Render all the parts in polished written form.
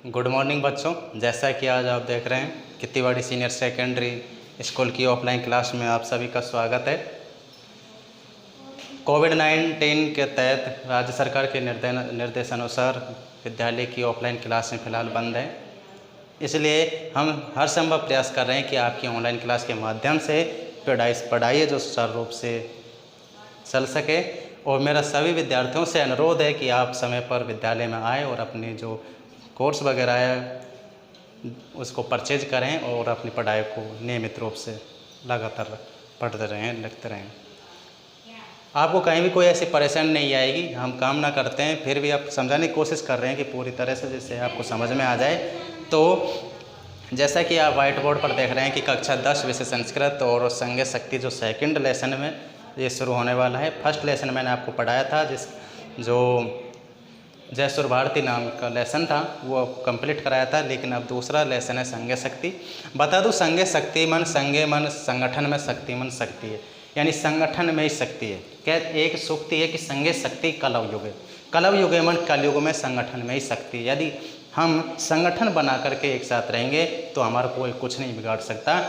Good morning बच्चों। जैसा कि आज आप देख रहे हैं कित्तीवाड़ी सीनियर सेकेंडरी स्कूल की ऑफलाइन क्लास में आप सभी का स्वागत है। कोविड-19 के तहत राज्य सरकार के निर्देशानुसार विद्यालय की ऑफलाइन क्लासें फ़िलहाल बंद हैं, इसलिए हम हर संभव प्रयास कर रहे हैं कि आपकी ऑनलाइन क्लास के माध्यम से पढ़ाई जो सुचारू रूप से चल सके। और मेरा सभी विद्यार्थियों से अनुरोध है कि आप समय पर विद्यालय में आएँ और अपने जो कोर्स वगैरह है उसको परचेज करें और अपनी पढ़ाई को नियमित रूप से लगातार पढ़ते रहें, लिखते रहें। आपको कहीं भी कोई ऐसी परेशानी नहीं आएगी, हम कामना करते हैं। फिर भी आप समझाने की कोशिश कर रहे हैं कि पूरी तरह से जिससे आपको समझ में आ जाए। तो जैसा कि आप व्हाइट बोर्ड पर देख रहे हैं कि कक्षा 10 विषय संस्कृत और संज्ञा शक्ति जो सेकंड लेसन में ये शुरू होने वाला है। फर्स्ट लेसन मैंने आपको पढ़ाया था जो जयसुर भारती नाम का लेसन था वो कंप्लीट कराया था, लेकिन अब दूसरा लेसन है संज्ञा शक्ति। बता दूं, संज्ञा शक्ति मन, संज्ञा मन संगठन में, शक्ति मन शक्ति है, यानी संगठन में ही शक्ति है। क्या एक सूक्ति है कि संज्ञा शक्ति कलव युग है, कलव युग मन कलयुग में संगठन में ही शक्ति है। यदि हम संगठन बना करके एक साथ रहेंगे तो हमारा कोई कुछ नहीं बिगाड़ सकता,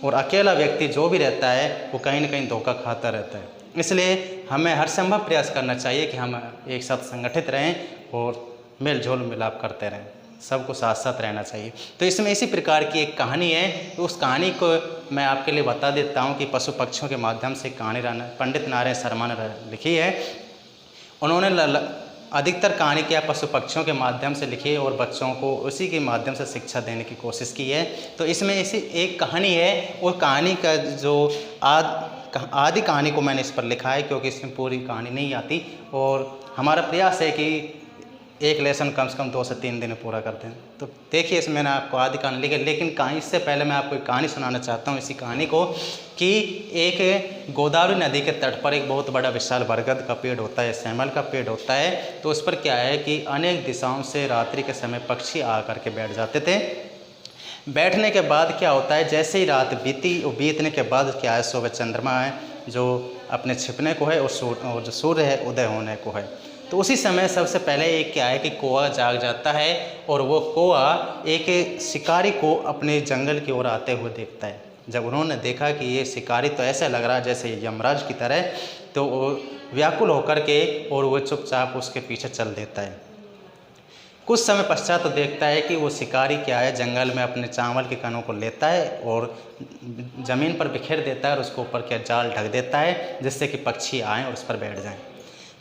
और अकेला व्यक्ति जो भी रहता है वो कहीं ना कहीं धोखा खाता रहता है। इसलिए हमें हर संभव प्रयास करना चाहिए कि हम एक साथ संगठित रहें और मेलजोल मिलाप करते रहें, सबको साथ साथ रहना चाहिए। तो इसमें इसी प्रकार की एक कहानी है, तो उस कहानी को मैं आपके लिए बता देता हूं कि पशु पक्षियों के माध्यम से कहानी पंडित नारायण शर्मा ने लिखी है। उन्होंने अधिकतर कहानी क्या पशु पक्षियों के माध्यम से लिखी है और बच्चों को उसी के माध्यम से शिक्षा देने की कोशिश की है। तो इसमें इसी एक कहानी है, और कहानी का जो आदि कहानी को मैंने इस पर लिखा है क्योंकि इसमें पूरी कहानी नहीं आती, और हमारा प्रयास है कि एक लेसन कम से कम 2 से 3 दिन में पूरा कर दें। तो देखिए, इसमें मैंने आपको आदि कहानी लिखी, लेकिन कहानी इससे पहले मैं आपको एक कहानी सुनाना चाहता हूँ। इसी कहानी को कि एक गोदावरी नदी के तट पर एक बहुत बड़ा विशाल बरगद का पेड़ होता है, सैमल का पेड़ होता है। तो उस पर क्या है कि अनेक दिशाओं से रात्रि के समय पक्षी आ करके बैठ जाते थे। बैठने के बाद क्या होता है, जैसे ही रात बीतने के बाद क्या है, सुबह चंद्रमा है जो अपने छिपने को है और जो सूर्य है उदय होने को है। तो उसी समय सबसे पहले एक क्या है कि कौआ जाग जाता है, और वो कौआ एक शिकारी को अपने जंगल की ओर आते हुए देखता है। जब उन्होंने देखा कि ये शिकारी तो ऐसा लग रहा है जैसे यमराज की तरह, तो वो व्याकुल होकर के और वो चुपचाप उसके पीछे चल देता है। कुछ समय पश्चात तो देखता है कि वो शिकारी क्या है, जंगल में अपने चावल के कणों को लेता है और ज़मीन पर बिखेर देता है, और उसके ऊपर क्या जाल ढक देता है जिससे कि पक्षी आएँ और उस पर बैठ जाएं।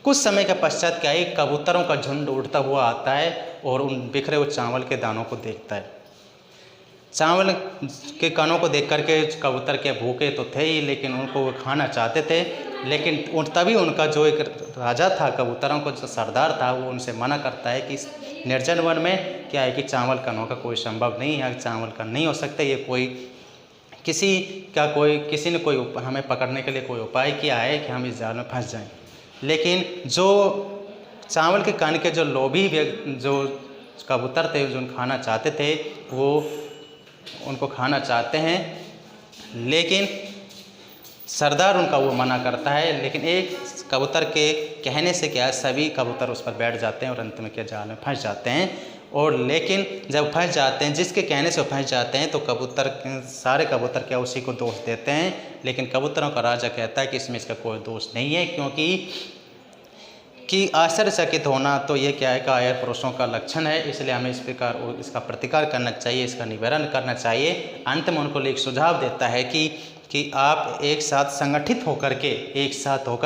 कुछ समय के पश्चात क्या है, कबूतरों का झुंड उड़ता हुआ आता है और उन बिखरे हुए चावल के दानों को देखता है। चावल के कणों को देख करके कबूतर के भूखे तो थे ही, लेकिन उनको वो खाना चाहते थे। लेकिन तभी उनका जो एक राजा था, कबूतरों का जो सरदार था, वो उनसे मना करता है कि इस निर्जन वन में क्या है कि चावल कणों का कोई संभव नहीं है, चावल का नहीं हो सकता। ये किसी ने कोई हमें पकड़ने के लिए कोई उपाय किया है कि हम इस जाल में फंस जाएं। लेकिन जो चावल के कण के जो लोभी जो कबूतर थे, जो खाना चाहते थे, वो उनको खाना चाहते हैं, लेकिन सरदार उनका वो मना करता है। लेकिन एक कबूतर के कहने से क्या है, सभी कबूतर उस पर बैठ जाते हैं और अंत में क्या जाल में फंस जाते हैं। और लेकिन जब फंस जाते हैं, जिसके कहने से फंस जाते हैं, तो सारे कबूतर क्या उसी को दोष देते हैं। लेकिन कबूतरों का राजा कहता है कि इसमें इसका कोई दोष नहीं है, क्योंकि आश्चर्यचकित होना तो ये क्या है, कायर पुरुषों का लक्षण है। इसलिए हमें इस प्रकार इसका प्रतिकार करना चाहिए, इसका निवारण करना चाहिए। अंत में उनको एक सुझाव देता है कि आप एक साथ संगठित होकर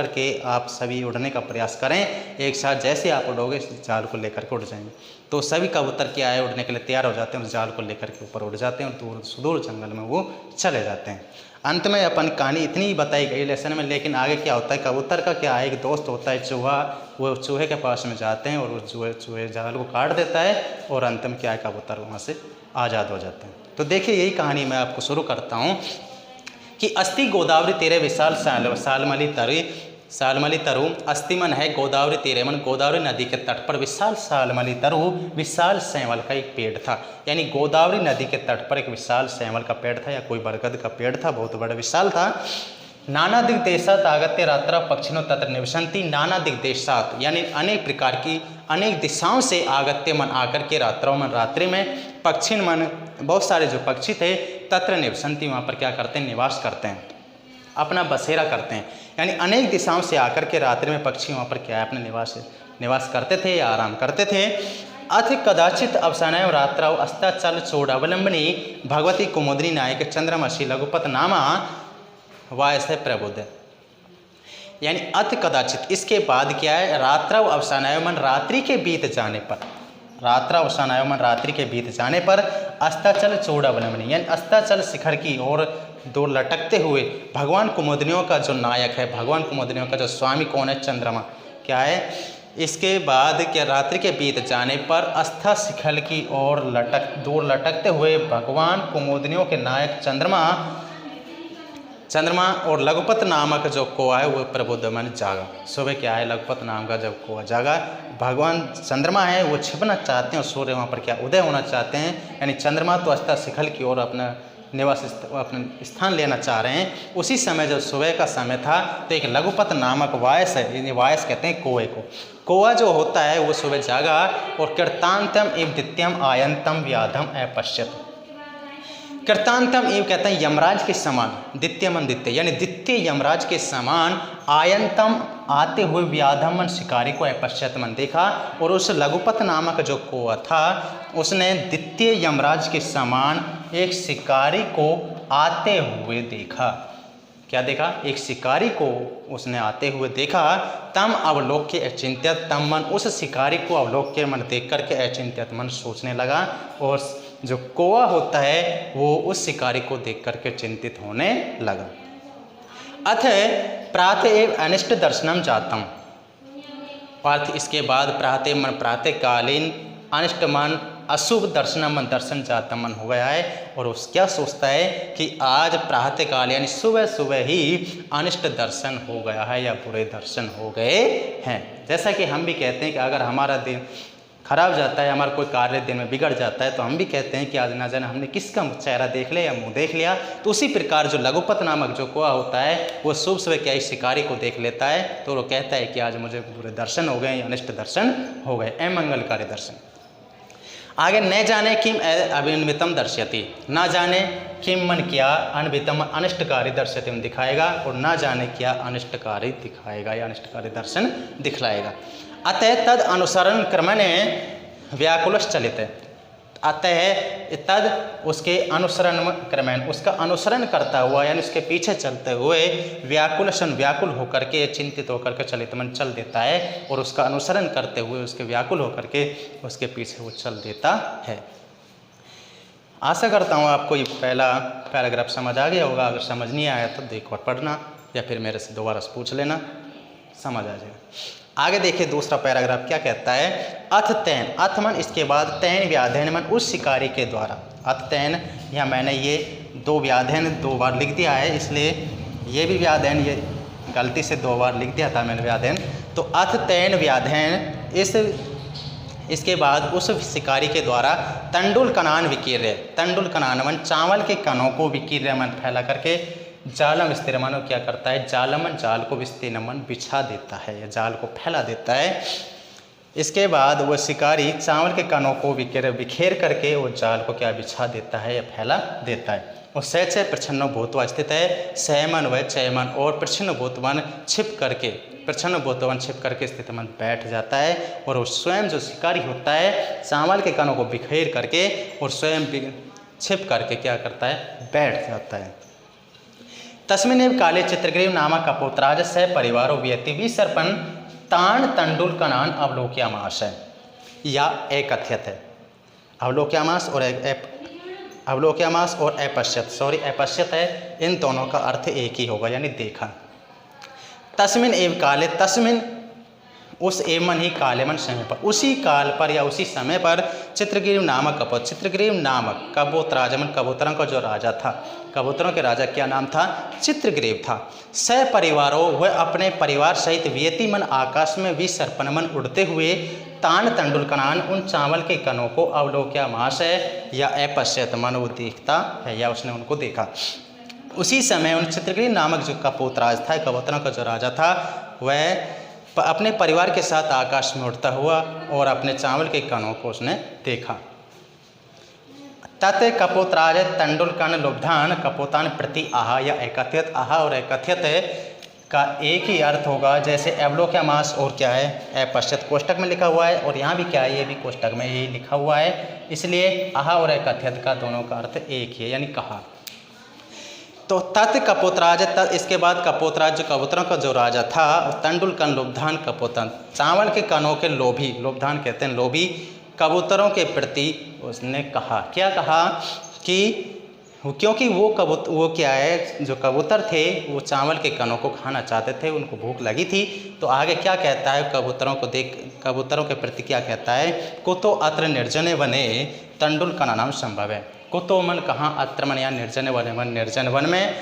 के आप सभी उड़ने का प्रयास करें। एक साथ जैसे आप उड़ोगे, जाल को लेकर के उड़ जाएंगे। तो सभी कबूतर क्या है, उड़ने के लिए तैयार हो जाते हैं, उस जाल को लेकर के ऊपर उड़ जाते हैं और सुदूर जंगल में वो चले जाते हैं। अंत में अपन कहानी इतनी ही बताई गई लेसन में। लेकिन आगे क्या होता है, कबूतर का क्या है, एक दोस्त होता है चूहा, वो चूहे के पास में जाते हैं और वो चूहे जाल को काट देता है, और अंत में क्या है, कबूतर वहाँ से आज़ाद हो जाते हैं। तो देखिए, यही कहानी मैं आपको शुरू करता हूँ कि अस्ति गोदावरी तेरे विशाल सालमली तरु, अस्ति मन है गोदावरी तेरे मन, गोदावरी नदी के तट पर विशाल सालमली तरु, विशाल सैमल का एक पेड़ था। यानी गोदावरी नदी के तट पर एक विशाल सैमल का पेड़ था, या कोई बरगद का पेड़ था, बहुत बड़ा विशाल था। नाना दिग्देशात आगत्य रात्रा पक्षिणों तत्र निवसंती। नाना दिग्देशात यानी अनेक प्रकार की अनेक दिशाओं से आगत्य मन आकर के रात्रों मन रात्रि में पक्षिण मन बहुत सारे जो पक्षी थे तत्र निवसंती वहाँ पर क्या करते हैं, निवास करते हैं, अपना बसेरा करते हैं। यानी अनेक दिशाओं से आकर के रात्रि में पक्षी वहाँ पर क्या है, अपने निवास करते थे या आराम करते थे। अथ कदाचित अवसानय रात्राव अस्ताचल चोड़ावलंबनी भगवती कुमुदिनी नायक चंद्रमसी लघुपत नामा वायसे प्रबुद्ध। यानी अथ कदाचित इसके बाद क्या है, रात्राव अवसानायमन रात्रि के बीत जाने पर, रात्रा अवसानायमन रात्रि के बीत जाने पर अस्ताचल चोड़ावलंबनी यानी अस्ताचल शिखर की ओर दो लटकते हुए भगवान कुमुदिनियों का जो नायक है, भगवान कुमुदिनियों का जो स्वामी कौन है, चंद्रमा क्या है। इसके बाद क्या रात्रि के बीत जाने पर अस्था शिखर की ओर दूर लटकते हुए भगवान कुमुदिनियों के नायक चंद्रमा और लघुपत नामक जो कौआ है वो प्रबुद्ध मन जागा। सुबह क्या है, लघुपत नाम का जब कौआ जागा, भगवान चंद्रमा है वो छिपना चाहते हैं, सूर्य वहाँ पर क्या उदय होना चाहते हैं। यानी चंद्रमा तो अस्था शिखर की ओर अपना अपना स्थान लेना चाह रहे हैं। उसी समय जब सुबह का समय था तो एक लघुपत नामक वायस है, वायस कहते हैं कौए को। कौआ जो होता है वो सुबह जागा और कीर्तांतम एवं द्वितीयम आयंतम व्याधम अपश्यत। कीर्तांतम एवं कहते हैं यमराज के समान, द्वितीयमन द्वितीय यानी द्वितीय यमराज के समान, आयंतम आते हुए व्याधमन शिकारी को अपश्यत मन देखा। और उस लघुपत नामक जो कौआ था उसने द्वितीय यमराज के समान एक शिकारी को आते हुए देखा। क्या देखा, एक शिकारी को उसने आते हुए देखा। तम अवलोक्य अचिंत्यत तम मन, उस शिकारी को अवलोक्य मन देख करके अचिंत्यत मन सोचने लगा। और जो कौआ होता है वो उस शिकारी को देख करके चिंतित होने लगा। अथ प्रातः एव अनिष्ट दर्शनम जातम, अर्थ इसके बाद प्रातः मन प्रातःकालीन, अनिष्ट मन अशुभ दर्शनम मन दर्शन जातम मन हो गया है। और उस क्या सोचता है कि आज प्रातःकाल यानी सुबह सुबह ही अनिष्ट दर्शन हो गया है या बुरे दर्शन हो गए हैं। जैसा कि हम भी कहते हैं कि अगर हमारा दिन खराब जाता है, हमारा कोई कार्य दिन में बिगड़ जाता है तो हम भी कहते हैं कि आज ना जाने हमने किसका चेहरा देख लिया या मुंह देख लिया। तो उसी प्रकार जो लघुपत नामक जो कौआ होता है वो सुबह सुबह क्या इस शिकारी को देख लेता है तो वो कहता है कि आज मुझे बुरे दर्शन हो गए, अनिष्ट दर्शन हो गए, अमंगलकारी दर्शन। आगे न जाने किम अभिन्वितम दर्श्यति, ना जाने किम मन क्या अनभितम अनिष्टकारी दर्श्यति में दिखाएगा और ना जाने क्या अनिष्टकारी दिखाएगा या अनिष्टकारी दर्शन दिखलाएगा। अतः तद अनुसरण क्रमण व्याकुलश चलित है। अतः तद उसके अनुसरण क्रमण उसका अनुसरण करता हुआ यानी उसके पीछे चलते हुए व्याकुल होकर के चिंतित होकर के चलित मन चल देता है और उसका अनुसरण करते हुए उसके व्याकुल होकर के उसके पीछे वो चल देता है। आशा करता हूँ आपको ये पहला पैराग्राफ समझ आ गया होगा। अगर समझ नहीं आया तो एक बार पढ़ना या फिर मेरे से दोबारा पूछ लेना, समझ आ जाएगा। आगे देखिए दूसरा पैराग्राफ क्या कहता है। अथ तैन, अथ मन इसके बाद तैन व्याधैन मन उस शिकारी के द्वारा। अथ तैन यहाँ मैंने ये दो व्याधैन 2 बार लिख दिया है, इसलिए ये भी व्याधैन ये गलती से 2 बार लिख दिया था मैंने व्याधैन। तो अथ तैन व्याधैन इसके बाद उस शिकारी के द्वारा तंडुल कनान विकीर्य, तंडुल कनान मन चावल के कणों को विकीर्य मन फैला करके जालम विस्तीर्णमन क्या करता है, जालमन जाल को विस्तीर्णमन बिछा देता है या जाल को फैला देता है। इसके बाद वो शिकारी चावल के कणों को बिखेर करके वो जाल को क्या बिछा देता है या फैला देता है। और सह प्रच्छन्न भूतवा स्थित है, सहमन व चयमन और प्रच्छन्न भूतवन छिप करके प्रच्छन्न भूतवन छिप करके स्थित मन बैठ जाता है। और वो स्वयं जो शिकारी होता है चावल के कणों को बिखेर करके और स्वयं छिप करके क्या करता है, बैठ जाता है। तस्मिन् काले चित्रग्रीव नामक कपोत्राज सह परिवारो व्यति विसर्पण तान तंडुल कनान अवलोक्यामास है या एकथ्यत है। अवलोक्यामास और अपश्यत है, इन दोनों का अर्थ एक ही होगा यानी देखा। तस्मिन् एव काले, तस्मिन् उस एवं ही काले मन समय पर, उसी काल पर या उसी समय पर चित्रग्रीव नामक कपोत, चित्रग्रीव नामक कबूतराज मन कबूतरों का जो राजा था, कबूतरों के राजा क्या नाम था, चित्रग्रीव था। सह परिवारों वह अपने परिवार सहित व्यति मन आकाश में विसर्पण मन उड़ते हुए तान तंडुल कनान उन चावल के कणों को अवलोक्यामास है या अपश्यत मन वो देखता है या उसने उनको देखा। उसी समय उन चित्रगिरी नामक जो कपोतराज था, कबूतरों का जो राजा था, वह अपने परिवार के साथ आकाश में उड़ता हुआ और अपने चावल के कणों को उसने देखा। तत् कपोतराज तंडुलकन लुब्धान कपोतान प्रति आहा, या एकथित, आहा और एकथित का एक ही अर्थ होगा, जैसे अवलोक्यामास और क्या है अपश्यत कोष्टक में लिखा हुआ है, और यहाँ भी क्या है, ये भी कोष्टक में ही लिखा हुआ है, इसलिए आहा और एकथित का दोनों का अर्थ एक ही है, यानी कहा। तो तत् कपोतराज, इसके बाद कपोतराज जो कबूतरों का जो राजा था, तंडुलकन लुब्धान कपोतन, चावल के कणों के लोभी, लुब्धान कहते हैं लोभी, कबूतरों के प्रति उसने कहा, क्या कहा कि क्योंकि वो क्या है, जो कबूतर थे वो चावल के कणों को खाना चाहते थे, उनको भूख लगी थी। तो आगे क्या कहता है, कबूतरों को देख, कबूतरों के प्रति क्या कहता है, कुतो अत्र निर्जने वने तंडुलकन नाम संभव है। कुतो मन कहाँ, अत्र मन या निर्जने वने वन, निर्जन वन में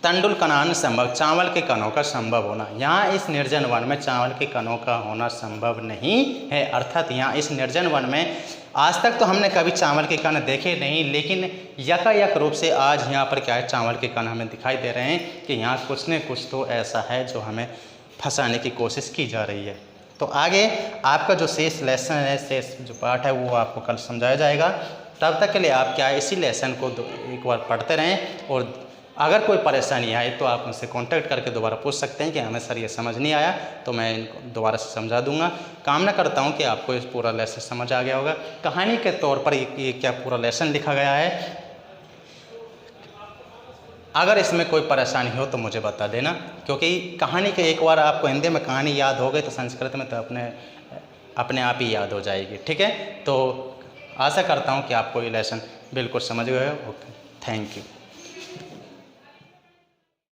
तंडुलकनान संभव, चावल के कणों का संभव होना। यहाँ इस निर्जन वन में चावल के कणों का होना संभव नहीं है, अर्थात यहाँ इस निर्जन वन में आज तक तो हमने कभी चावल के कण देखे नहीं, लेकिन यकायक रूप से आज यहाँ पर क्या है, चावल के कण हमें दिखाई दे रहे हैं कि यहाँ कुछ न कुछ तो ऐसा है जो हमें फंसाने की कोशिश की जा रही है। तो आगे आपका जो शेष लेसन है, शेष जो पार्ट है, वो आपको कल समझाया जाएगा। तब तक के लिए आप क्या है, इसी लेसन को एक बार पढ़ते रहें, और अगर कोई परेशानी आए तो आप मुझसे कांटेक्ट करके दोबारा पूछ सकते हैं कि हमें सर ये समझ नहीं आया, तो मैं इनको दोबारा से समझा दूंगा। कामना करता हूँ कि आपको इस पूरा लेसन समझ आ गया होगा। कहानी के तौर पर ये क्या पूरा लेसन लिखा गया है। अगर इसमें कोई परेशानी हो तो मुझे बता देना, क्योंकि कहानी के एक बार आपको हिंदी में कहानी याद हो गई तो संस्कृत में तो अपने आप ही याद हो जाएगी। ठीक है, तो आशा करता हूँ कि आपको ये लेसन बिल्कुल समझ गए हो। Okay, thank you.